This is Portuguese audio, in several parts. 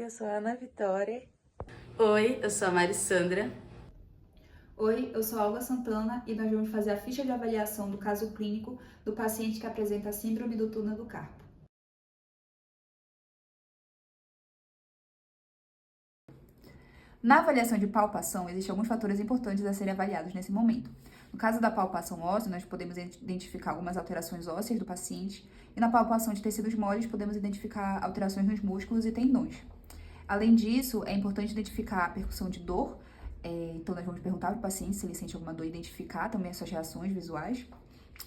eu sou a Ana Vitória. Oi, eu sou a Marissandra. Oi, eu sou a Olga Santana e nós vamos fazer a ficha de avaliação do caso clínico do paciente que apresenta a síndrome do túnel do carpo. Na avaliação de palpação, existem alguns fatores importantes a serem avaliados nesse momento. No caso da palpação óssea, nós podemos identificar algumas alterações ósseas do paciente, e na palpação de tecidos moles, podemos identificar alterações nos músculos e tendões. Além disso, é importante identificar a percussão de dor, então nós vamos perguntar para o paciente se ele sente alguma dor, identificar também as suas reações visuais.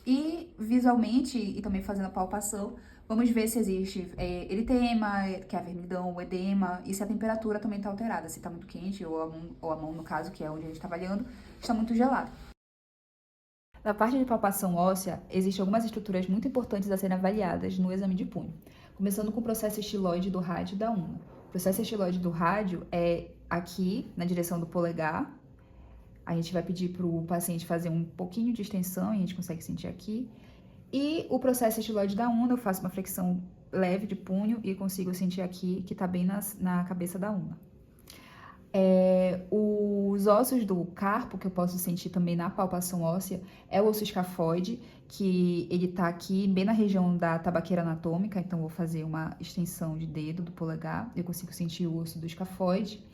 E visualmente, e também fazendo a palpação, vamos ver se existe eritema, que é a vermelhidão, o edema, e se a temperatura também está alterada, se está muito quente, ou a mão, no caso, que é onde a gente está avaliando, está muito gelada. Na parte de palpação óssea, existem algumas estruturas muito importantes a serem avaliadas no exame de punho, começando com o processo estiloide do rádio da ulna. O processo estiloide do rádio é aqui, na direção do polegar. A gente vai pedir para o paciente fazer um pouquinho de extensão, e a gente consegue sentir aqui. E o processo estiloide da ulna, eu faço uma flexão leve de punho e consigo sentir aqui, que está bem na cabeça da ulna. Os ossos do carpo, que eu posso sentir também na palpação óssea, é o osso escafoide, que ele está aqui bem na região da tabaqueira anatômica, então vou fazer uma extensão de dedo do polegar, eu consigo sentir o osso do escafoide.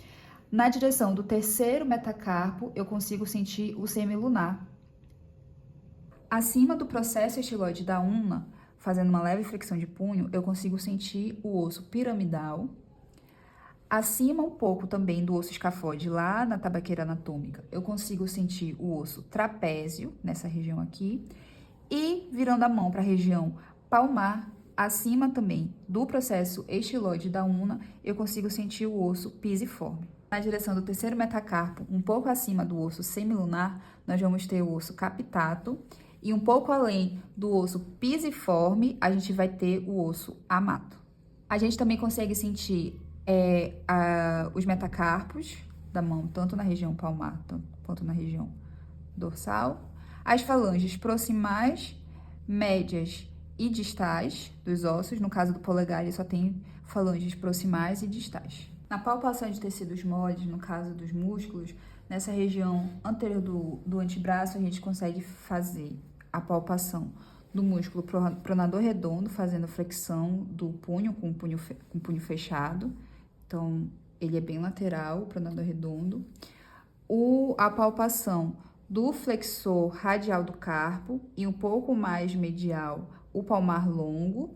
Na direção do terceiro metacarpo, eu consigo sentir o semilunar. Acima do processo estiloide da ulna, fazendo uma leve flexão de punho, eu consigo sentir o osso piramidal. Acima um pouco também do osso escafoide, lá na tabaqueira anatômica, eu consigo sentir o osso trapézio, nessa região aqui. E virando a mão para a região palmar, acima também do processo estiloide da ulna, eu consigo sentir o osso pisiforme. Na direção do terceiro metacarpo, um pouco acima do osso semilunar, nós vamos ter o osso capitato. E um pouco além do osso pisiforme, a gente vai ter o osso amato. A gente também consegue sentir os metacarpos da mão, tanto na região palmar quanto na região dorsal. As falanges proximais, médias e distais dos ossos. No caso do polegar, ele só tem falanges proximais e distais. Na palpação de tecidos moles, no caso dos músculos, nessa região anterior do antebraço, a gente consegue fazer a palpação do músculo pronador redondo, fazendo flexão do punho com o punho fechado. Então, ele é bem lateral, o pronador redondo. A palpação do flexor radial do carpo e um pouco mais medial, o palmar longo.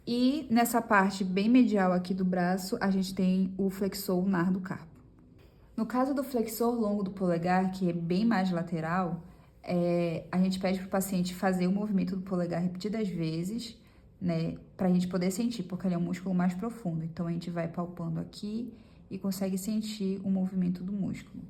E nessa parte bem medial aqui do braço, a gente tem o flexor ulnar do carpo. No caso do flexor longo do polegar, que é bem mais lateral, a gente pede para o paciente fazer o movimento do polegar repetidas vezes, né, para a gente poder sentir, porque ele é um músculo mais profundo. Então, a gente vai palpando aqui e consegue sentir o movimento do músculo.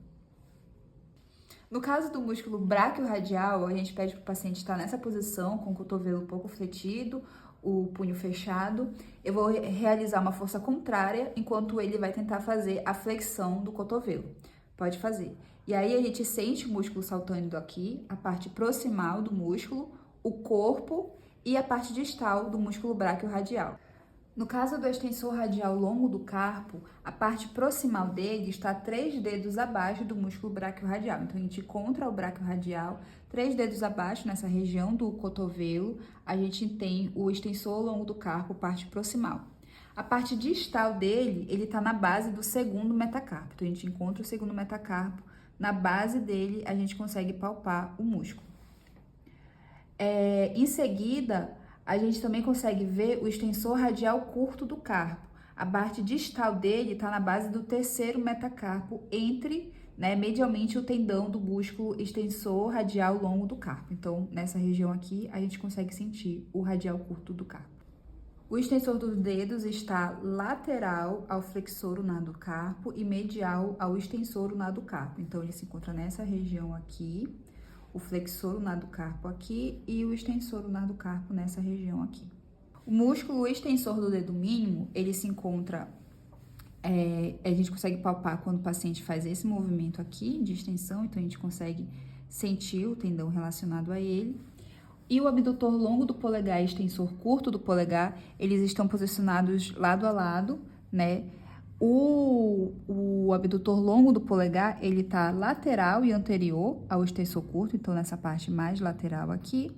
No caso do músculo braquiorradial, a gente pede para o paciente estar nessa posição, com o cotovelo um pouco fletido, o punho fechado. Eu vou realizar uma força contrária, enquanto ele vai tentar fazer a flexão do cotovelo. Pode fazer. E aí, a gente sente o músculo saltando aqui, a parte proximal do músculo, o corpo e a parte distal do músculo braquiorradial. No caso do extensor radial longo do carpo, a parte proximal dele está 3 dedos abaixo do músculo braquiorradial. Então, a gente encontra o braquiorradial 3 dedos abaixo, nessa região do cotovelo, a gente tem o extensor longo do carpo, parte proximal. A parte distal dele, ele está na base do segundo metacarpo. Então, a gente encontra o segundo metacarpo, na base dele a gente consegue palpar o músculo. Em seguida, a gente também consegue ver o extensor radial curto do carpo. A parte distal dele está na base do terceiro metacarpo, medialmente o tendão do músculo extensor radial longo do carpo. Então, nessa região aqui, a gente consegue sentir o radial curto do carpo. O extensor dos dedos está lateral ao flexor ulnar do carpo e medial ao extensor ulnar do carpo. Então, ele se encontra nessa região aqui, o flexor ulnar do carpo aqui e o extensor ulnar do carpo nessa região aqui. O músculo extensor do dedo mínimo, ele se encontra, a gente consegue palpar quando o paciente faz esse movimento aqui de extensão, então a gente consegue sentir o tendão relacionado a ele. E o abdutor longo do polegar e extensor curto do polegar, eles estão posicionados lado a lado, né? O abdutor longo do polegar, ele tá lateral e anterior ao extensor curto, então nessa parte mais lateral aqui.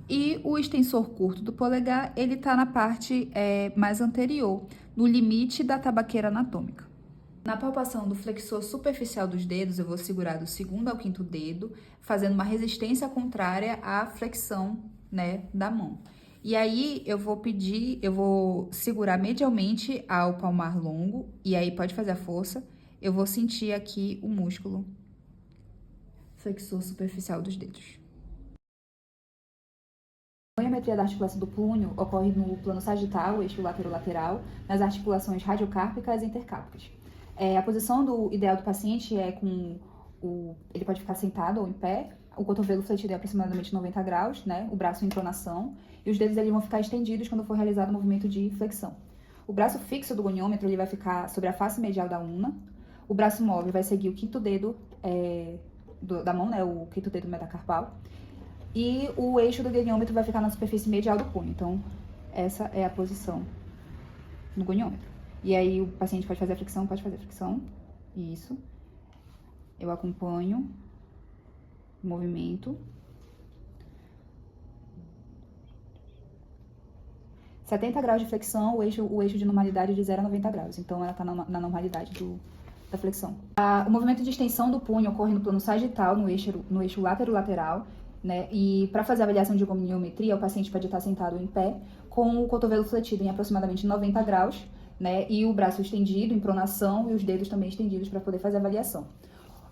E o extensor curto do polegar, ele tá na parte mais anterior, no limite da tabaqueira anatômica. Na palpação do flexor superficial dos dedos, eu vou segurar do segundo ao quinto dedo, fazendo uma resistência contrária à flexão, né, da mão. E aí, eu vou segurar medialmente ao palmar longo, e aí pode fazer a força. Eu vou sentir aqui o músculo flexor superficial dos dedos. A goniometria da articulação do punho ocorre no plano sagital, eixo lateral-lateral, nas articulações radiocárpicas e intercárpicas. A posição ideal do paciente é ele pode ficar sentado ou em pé, o cotovelo fletido em aproximadamente 90 graus, né? O braço em pronação, e os dedos eles vão ficar estendidos quando for realizado o movimento de flexão. O braço fixo do goniômetro ele vai ficar sobre a face medial da ulna, o braço móvel vai seguir o quinto dedo da mão, né? O quinto dedo metacarpal, e o eixo do goniômetro vai ficar na superfície medial do punho. Então, essa é a posição no goniômetro. E aí, o paciente pode fazer a flexão, isso. Eu acompanho o movimento. 70 graus de flexão, o eixo de normalidade é de 0 a 90 graus. Então, ela está na normalidade da flexão. O movimento de extensão do punho ocorre no plano sagital, no eixo látero-lateral, né? E para fazer a avaliação de goniometria, o paciente pode estar sentado em pé, com o cotovelo fletido em aproximadamente 90 graus, né? E o braço estendido em pronação e os dedos também estendidos para poder fazer a avaliação.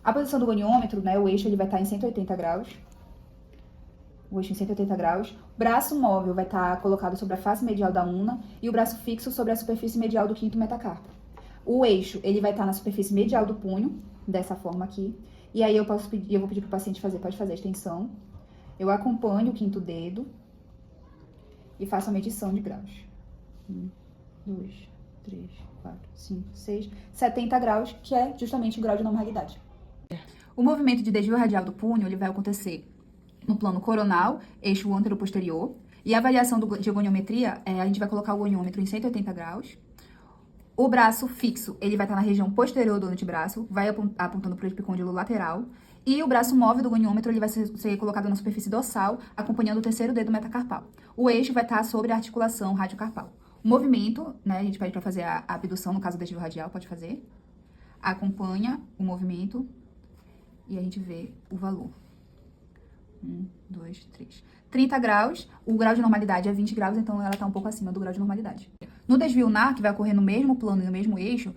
A posição do goniômetro, né? O eixo ele vai estar em 180 graus. O eixo em 180 graus. O braço móvel vai estar colocado sobre a face medial da ulna e o braço fixo sobre a superfície medial do quinto metacarpo. O eixo ele vai estar na superfície medial do punho, dessa forma aqui. E aí eu vou pedir para o paciente pode fazer a extensão. Eu acompanho o quinto dedo e faço a medição de graus. 1, 2, 3, 4, 5, 6, 70 graus, que é justamente o grau de normalidade. O movimento de desvio radial do punho, ele vai acontecer no plano coronal, eixo antero-posterior. E a avaliação de goniometria, a gente vai colocar o goniômetro em 180 graus. O braço fixo, ele vai estar na região posterior do antebraço, vai apontando para o epicôndilo lateral. E o braço móvel do goniômetro, ele vai ser colocado na superfície dorsal, acompanhando o terceiro dedo metacarpal. O eixo vai estar sobre a articulação radiocarpal. O movimento, né, a gente pede para fazer a abdução, no caso do desvio radial, pode fazer. Acompanha o movimento e a gente vê o valor. 1, 2, 3. 30 graus, o grau de normalidade é 20 graus, então ela está um pouco acima do grau de normalidade. No desvio ulnar, que vai ocorrer no mesmo plano e no mesmo eixo,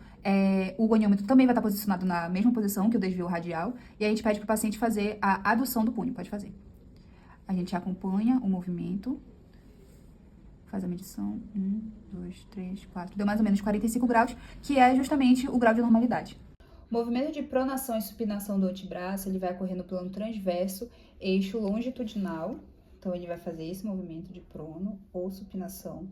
o goniômetro também vai estar posicionado na mesma posição que o desvio radial, e a gente pede para o paciente fazer a adução do punho, pode fazer. A gente acompanha o movimento, faz a medição, 1, 2, 3, 4, deu mais ou menos 45 graus, que é justamente o grau de normalidade. O movimento de pronação e supinação do antebraço, ele vai ocorrer no plano transverso, eixo longitudinal. Então, ele vai fazer esse movimento de prono ou supinação.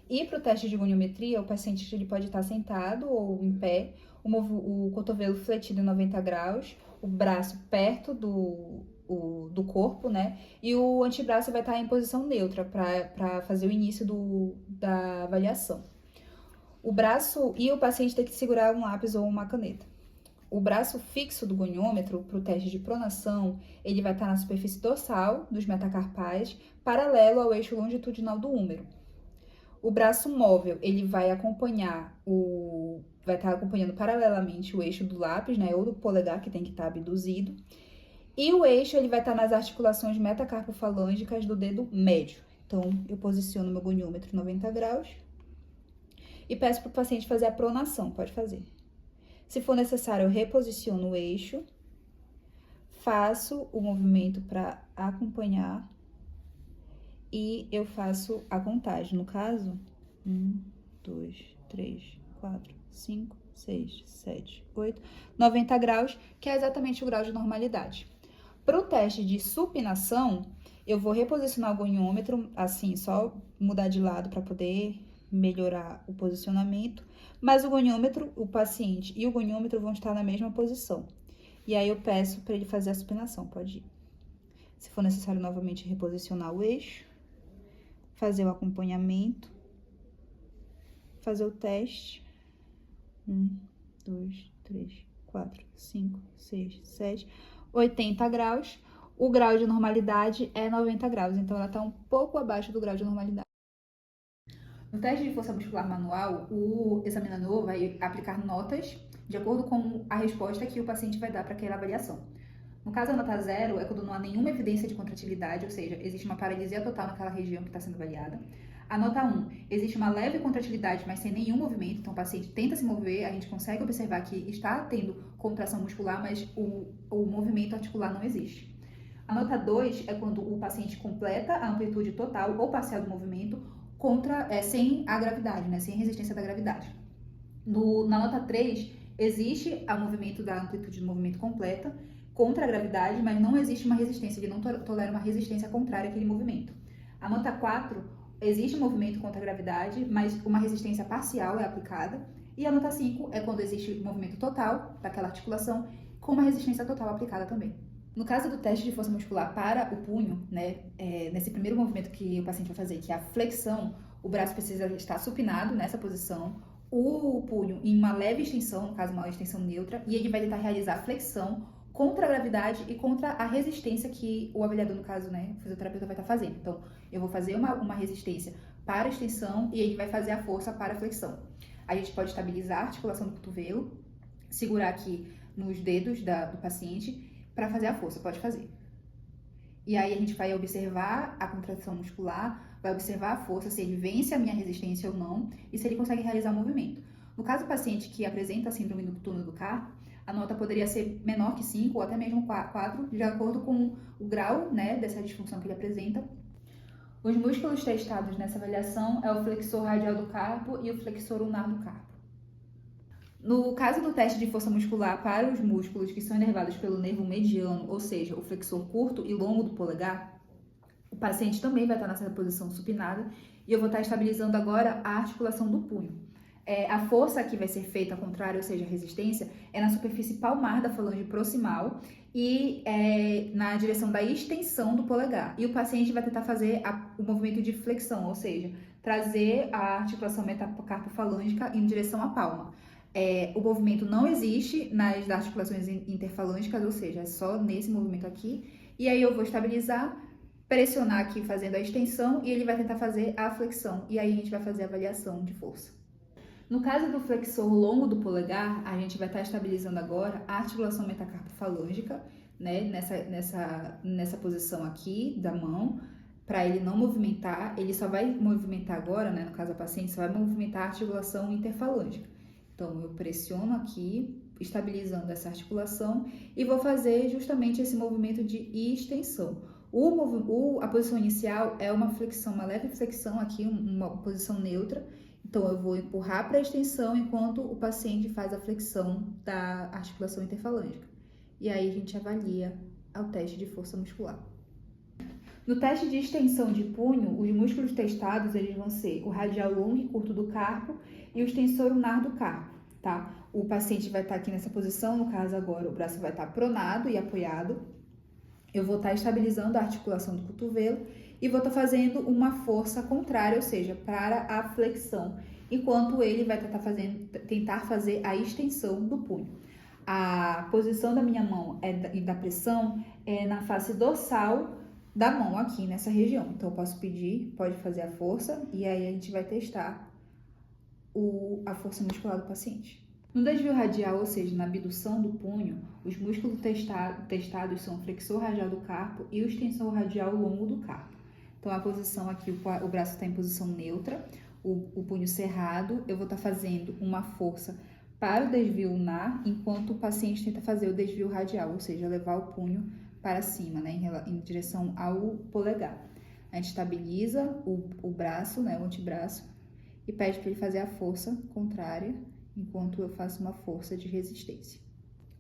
E para o teste de goniometria, o paciente ele pode estar sentado ou em pé, o cotovelo fletido em 90 graus, o braço perto do corpo, né? E o antebraço vai estar em posição neutra para fazer o início da avaliação. O braço e o paciente tem que segurar um lápis ou uma caneta. O braço fixo do goniômetro, para o teste de pronação, ele vai estar na superfície dorsal dos metacarpais, paralelo ao eixo longitudinal do húmero. O braço móvel, ele vai estar acompanhando paralelamente o eixo do lápis, né, ou do polegar, que tem que estar abduzido. E o eixo, ele vai estar nas articulações metacarpofalângicas do dedo médio. Então, eu posiciono meu goniômetro em 90 graus e peço para o paciente fazer a pronação, pode fazer. Se for necessário, eu reposiciono o eixo, faço o movimento para acompanhar e eu faço a contagem. No caso, 1, 2, 3, 4, 5, 6, 7, 8, 90 graus, que é exatamente o grau de normalidade. Para o teste de supinação, eu vou reposicionar o goniômetro, assim, só mudar de lado para poder melhorar o posicionamento, mas o paciente e o goniômetro vão estar na mesma posição. E aí eu peço para ele fazer a supinação, pode ir. Se for necessário novamente reposicionar o eixo, fazer o acompanhamento, fazer o teste, 1, 2, 3, 4, 5, 6, 7, 80 graus. O grau de normalidade é 90 graus, então ela está um pouco abaixo do grau de normalidade. No teste de força muscular manual, o examinador vai aplicar notas de acordo com a resposta que o paciente vai dar para aquela avaliação. No caso, a nota 0 é quando não há nenhuma evidência de contratilidade, ou seja, existe uma paralisia total naquela região que está sendo avaliada. A nota 1, existe uma leve contratilidade, mas sem nenhum movimento, então o paciente tenta se mover, a gente consegue observar que está tendo contração muscular, mas o movimento articular não existe. A nota 2 é quando o paciente completa a amplitude total ou parcial do movimento sem a gravidade, né, sem a resistência da gravidade. Na nota 3, existe o movimento da amplitude do movimento completa contra a gravidade, mas não existe uma resistência, ele não tolera uma resistência contrária àquele movimento. A nota 4, existe um movimento contra a gravidade, mas uma resistência parcial é aplicada. E a nota 5 é quando existe movimento total daquela articulação, com uma resistência total aplicada também. No caso do teste de força muscular para o punho, né, nesse primeiro movimento que o paciente vai fazer, que é a flexão, o braço precisa estar supinado nessa posição, o punho em uma leve extensão, no caso uma extensão neutra, e ele vai tentar realizar a flexão contra a gravidade e contra a resistência que o avaliador, no caso, né, o fisioterapeuta vai estar fazendo. Então, eu vou fazer uma resistência para a extensão e ele vai fazer a força para a flexão. A gente pode estabilizar a articulação do cotovelo, segurar aqui nos dedos do paciente para fazer a força, pode fazer. E aí a gente vai observar a contração muscular, vai observar a força, se ele vence a minha resistência ou não, e se ele consegue realizar o movimento. No caso do paciente que apresenta a síndrome do túnel do carpo, a nota poderia ser menor que 5 ou até mesmo 4, de acordo com o grau, né, dessa disfunção que ele apresenta. Os músculos testados nessa avaliação é o flexor radial do carpo e o flexor ulnar do carpo. No caso do teste de força muscular para os músculos que são inervados pelo nervo mediano, ou seja, o flexor curto e longo do polegar, o paciente também vai estar nessa posição supinada e eu vou estar estabilizando agora a articulação do punho. A força que vai ser feita ao contrário, ou seja, a resistência, é na superfície palmar da falange proximal e na direção da extensão do polegar. E o paciente vai tentar fazer o movimento de flexão, ou seja, trazer a articulação metacarpofalângica em direção à palma. O movimento não existe nas articulações interfalângicas, ou seja, é só nesse movimento aqui. E aí eu vou estabilizar, pressionar aqui fazendo a extensão e ele vai tentar fazer a flexão. E aí a gente vai fazer a avaliação de força. No caso do flexor longo do polegar, a gente vai estar estabilizando agora a articulação metacarpofalângica, né, nessa posição aqui da mão, para ele não movimentar. Ele só vai movimentar agora, né, no caso da paciente, só vai movimentar a articulação interfalângica. Então, eu pressiono aqui, estabilizando essa articulação e vou fazer justamente esse movimento de extensão. A posição inicial é uma flexão, uma leve flexão aqui, uma posição neutra. Então, eu vou empurrar para a extensão enquanto o paciente faz a flexão da articulação interfalângica. E aí, a gente avalia o teste de força muscular. No teste de extensão de punho, os músculos testados eles vão ser o radial longo e curto do carpo e o extensor ulnar do carpo, tá? O paciente vai estar aqui nessa posição, no caso agora o braço vai estar pronado e apoiado. Eu vou estar estabilizando a articulação do cotovelo e vou estar fazendo uma força contrária, ou seja, para a flexão, enquanto ele vai tentar fazer a extensão do punho. A posição da minha mão e da pressão é na face dorsal da mão aqui nessa região. Então, eu posso pedir, pode fazer a força e aí a gente vai testar a força muscular do paciente. No desvio radial, ou seja, na abdução do punho, os músculos testados são o flexor radial do carpo e o extensor radial longo do carpo. Então, a posição aqui, o braço está em posição neutra, o punho cerrado, eu vou estar fazendo uma força para o desvio ulnar, enquanto o paciente tenta fazer o desvio radial, ou seja, levar o punho para cima, né, em direção ao polegar. A gente estabiliza o braço, né, o antebraço, e pede para ele fazer a força contrária, enquanto eu faço uma força de resistência.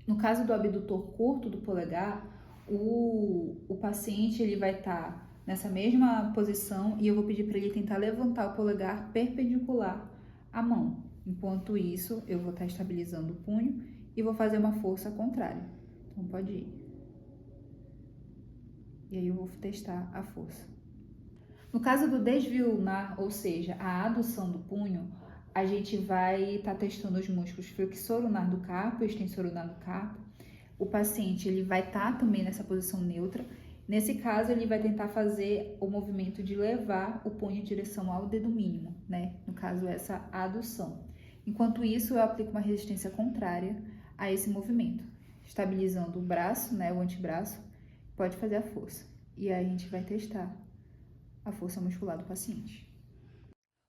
No caso do abdutor curto do polegar, o paciente ele vai estar nessa mesma posição e eu vou pedir para ele tentar levantar o polegar perpendicular à mão. Enquanto isso, eu vou estar estabilizando o punho e vou fazer uma força contrária. Então, pode ir. E aí eu vou testar a força. No caso do desvio ulnar, ou seja, a adução do punho, a gente vai estar testando os músculos flexor lunar do carpo e extensor lunar do carpo. O paciente ele vai estar também nessa posição neutra. Nesse caso, ele vai tentar fazer o movimento de levar o punho em direção ao dedo mínimo, né? No caso, essa adução. Enquanto isso, eu aplico uma resistência contrária a esse movimento, estabilizando o braço, né? O antebraço, pode fazer a força. E aí a gente vai testar a força muscular do paciente.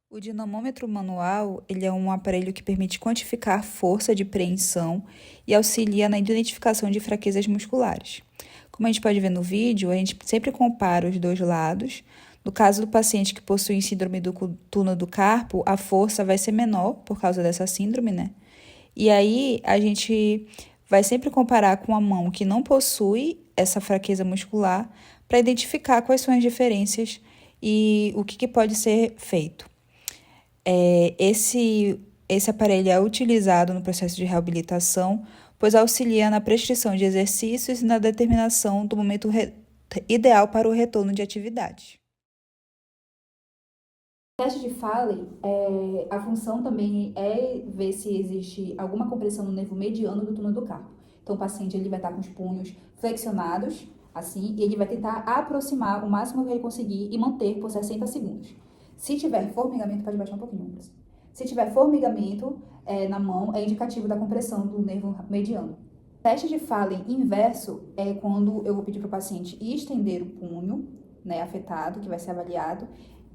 O dinamômetro manual, ele é um aparelho que permite quantificar a força de preensão e auxilia na identificação de fraquezas musculares. Como a gente pode ver no vídeo, a gente sempre compara os dois lados. No caso do paciente que possui síndrome do túnel do carpo, a força vai ser menor por causa dessa síndrome, né? E aí, a gente vai sempre comparar com a mão que não possui essa fraqueza muscular para identificar quais são as diferenças e o que pode ser feito. Esse aparelho é utilizado no processo de reabilitação, pois auxilia na prescrição de exercícios e na determinação do momento ideal para o retorno de atividade. O teste de Faley, a função também é ver se existe alguma compressão no nervo mediano do túnel do carpo. Então, o paciente ele vai estar com os punhos flexionados, assim, e ele vai tentar aproximar o máximo que ele conseguir e manter por 60 segundos. Se tiver formigamento, pode baixar um pouquinho. Se tiver formigamento na mão, é indicativo da compressão do nervo mediano. O teste de Faley inverso é quando eu vou pedir para o paciente estender o punho, né, afetado, que vai ser avaliado,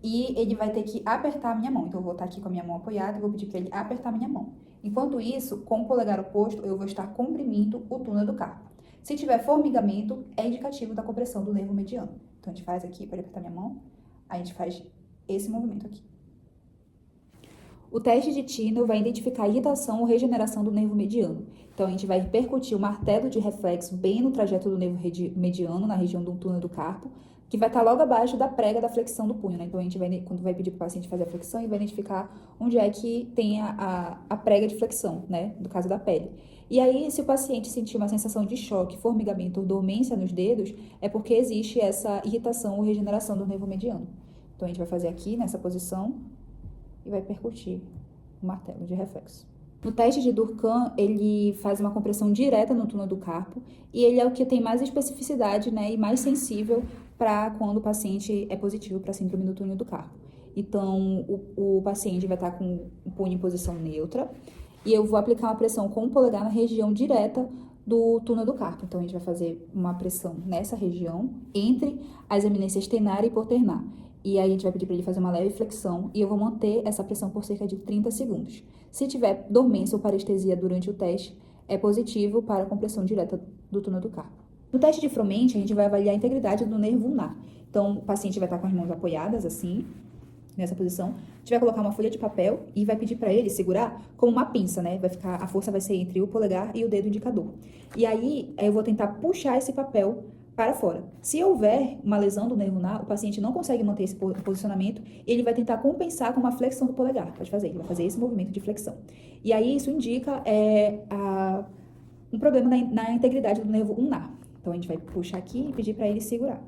e ele vai ter que apertar a minha mão. Então, eu vou estar aqui com a minha mão apoiada e vou pedir para ele apertar a minha mão. Enquanto isso, com o polegar oposto, eu vou estar comprimindo o túnel do carpo. Se tiver formigamento, é indicativo da compressão do nervo mediano. Então, a gente faz aqui para ele apertar minha mão, a gente faz esse movimento aqui. O teste de Tino vai identificar a irritação ou regeneração do nervo mediano. Então, a gente vai percutir o martelo de reflexo bem no trajeto do nervo mediano, na região do túnel do carpo, que vai estar logo abaixo da prega da flexão do punho, né? Então, a gente vai, quando vai pedir para o paciente fazer a flexão, ele vai identificar onde é que tem a prega de flexão, né? No caso da pele. E aí, se o paciente sentir uma sensação de choque, formigamento ou dormência nos dedos, é porque existe essa irritação ou regeneração do nervo mediano. Então, a gente vai fazer aqui, nessa posição, e vai percutir o martelo de reflexo. No teste de Durkheim, ele faz uma compressão direta no túnel do carpo e ele é o que tem mais especificidade, né, e mais sensível para quando o paciente é positivo para a síndrome do túnel do carpo. Então, o paciente vai estar com o punho em posição neutra e eu vou aplicar uma pressão com o polegar na região direta do túnel do carpo. Então, a gente vai fazer uma pressão nessa região, entre as eminências ternar e hipoternar. E aí a gente vai pedir para ele fazer uma leve flexão e eu vou manter essa pressão por cerca de 30 segundos. Se tiver dormência ou parestesia durante o teste, é positivo para a compressão direta do túnel do carpo. No teste de Froment, a gente vai avaliar a integridade do nervo ulnar. Então, o paciente vai estar com as mãos apoiadas, assim, nessa posição. A gente vai colocar uma folha de papel e vai pedir para ele segurar como uma pinça, né? A força vai ser entre o polegar e o dedo indicador. E aí, eu vou tentar puxar esse papel para fora. Se houver uma lesão do nervo ulnar, o paciente não consegue manter esse posicionamento, ele vai tentar compensar com uma flexão do polegar. Pode fazer, ele vai fazer esse movimento de flexão. E aí isso indica um problema na integridade do nervo ulnar. Então a gente vai puxar aqui e pedir para ele segurar.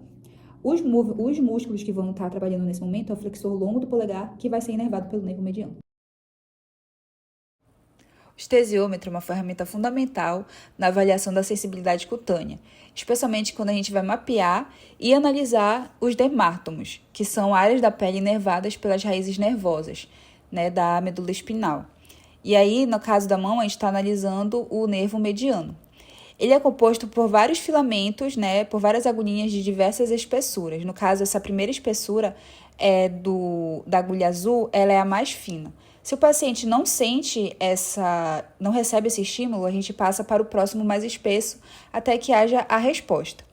Os músculos que vão estar trabalhando nesse momento é o flexor longo do polegar, que vai ser inervado pelo nervo mediano. O estesiômetro é uma ferramenta fundamental na avaliação da sensibilidade cutânea, especialmente quando a gente vai mapear e analisar os dermártomos, que são áreas da pele inervadas pelas raízes nervosas, né, da medula espinhal. E aí, no caso da mão, a gente está analisando o nervo mediano. Ele é composto por vários filamentos, né, por várias agulhinhas de diversas espessuras. No caso, essa primeira espessura da agulha azul, ela é a mais fina. Se o paciente não recebe esse estímulo, a gente passa para o próximo mais espesso até que haja a resposta.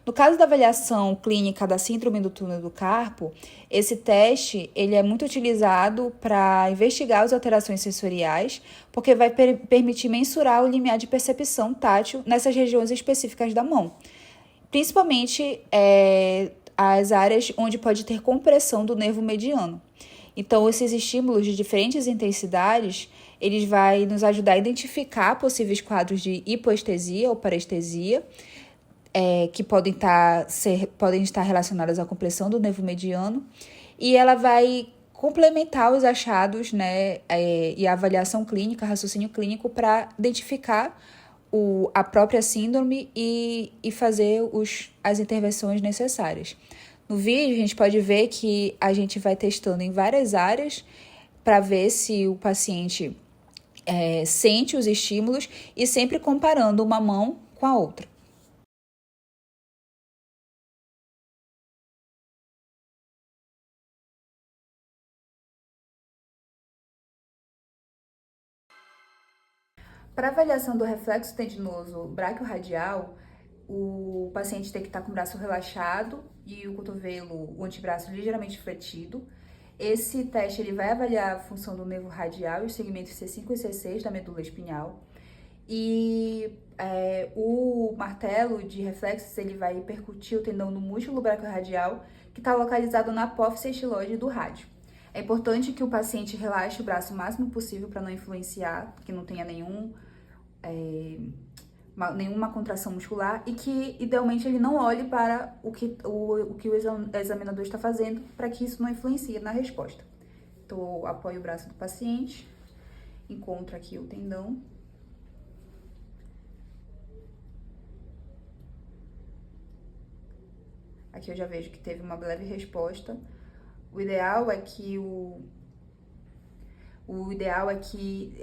No caso da avaliação clínica da síndrome do túnel do carpo, esse teste ele é muito utilizado para investigar as alterações sensoriais, porque vai permitir mensurar o limiar de percepção tátil nessas regiões específicas da mão, principalmente as áreas onde pode ter compressão do nervo mediano. Então, esses estímulos de diferentes intensidades, eles vão nos ajudar a identificar possíveis quadros de hipoestesia ou parestesia, que podem estar relacionadas à compressão do nervo mediano, e ela vai complementar os achados, né, e a avaliação clínica, raciocínio clínico, para identificar a própria síndrome e fazer as intervenções necessárias. No vídeo, a gente pode ver que a gente vai testando em várias áreas para ver se o paciente sente os estímulos e sempre comparando uma mão com a outra. Para avaliação do reflexo tendinoso braquiorradial, o paciente tem que estar com o braço relaxado e o cotovelo, o antebraço ligeiramente fletido. Esse teste ele vai avaliar a função do nervo radial e os segmentos C5 e C6 da medula espinhal. E o martelo de reflexos ele vai percutir o tendão do músculo braquiorradial, que está localizado na apófise estiloide do rádio. É importante que o paciente relaxe o braço o máximo possível para não influenciar, que não tenha nenhuma contração muscular e que, idealmente, ele não olhe para o que o examinador está fazendo para que isso não influencie na resposta. Então, eu apoio o braço do paciente, encontro aqui o tendão. Aqui eu já vejo que teve uma leve resposta. O ideal é que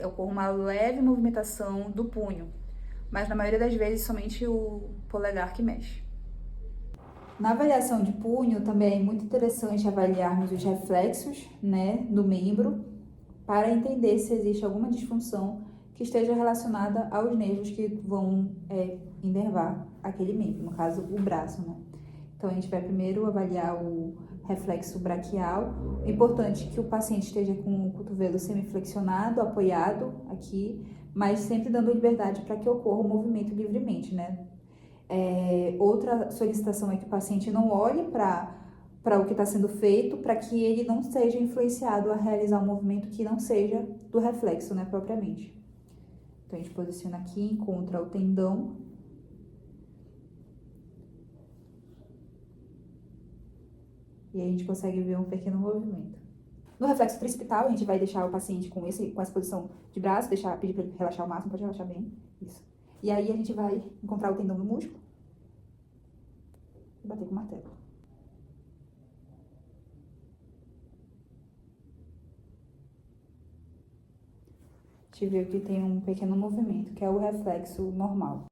ocorra uma leve movimentação do punho, mas na maioria das vezes somente o polegar que mexe. Na avaliação de punho também é muito interessante avaliarmos os reflexos, né, do membro para entender se existe alguma disfunção que esteja relacionada aos nervos que vão inervar aquele membro, no caso o braço, né? Então a gente vai primeiro avaliar o reflexo braquial. É importante que o paciente esteja com o cotovelo semiflexionado, apoiado aqui, mas sempre dando liberdade para que ocorra o movimento livremente, né? Outra solicitação é que o paciente não olhe para o que está sendo feito, para que ele não seja influenciado a realizar um movimento que não seja do reflexo, né, propriamente. Então a gente posiciona aqui, encontra o tendão. E aí a gente consegue ver um pequeno movimento. No reflexo tricipital, a gente vai deixar o paciente com essa posição de braço, pedir para ele relaxar ao máximo, pode relaxar bem. Isso. E aí a gente vai encontrar o tendão do músculo e bater com o martelo. A gente vê que tem um pequeno movimento, que é o reflexo normal.